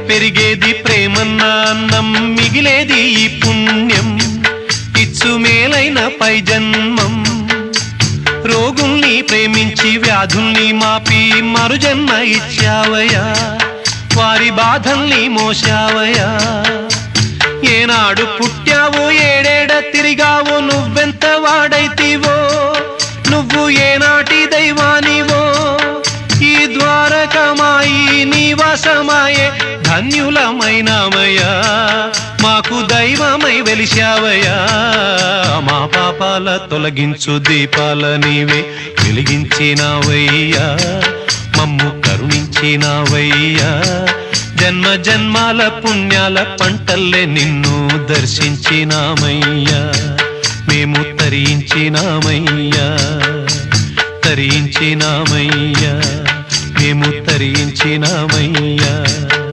పెరిగేది ప్రేమన్న అన్నం, మిగిలేది ఈ పుణ్యం ఇచ్చు మేలైన పై జన్మం. రోగుల్ని ప్రేమించి వ్యాధుల్ని మాపి మరుజన్మ ఇచ్చావయ్యా, వారి బాధల్ని మోసావయ్యా. ఏనాడు పుట్టావో ఏడేడ తిరిగావో, నువ్వెంత వాడైతివో, నువ్వు ఏనాటి దైవానివో. ఈ ద్వారకమాయి నివాసమాయే ధన్యులమైనామయ్యా, మాకు దైవమై వెలిశావయ్యా. మా పాపాల తొలగించు దీపాల నీవే వెలిగించినావయ్యా, మమ్ము కరుణించినావయ్యా. జన్మ జన్మాల పుణ్యాల పంటల్లే నిన్ను దర్శించినామయ్యా, మేము తరించినామయ్యా, తరించినామయ్యా, మేము తరించినామయ్యా.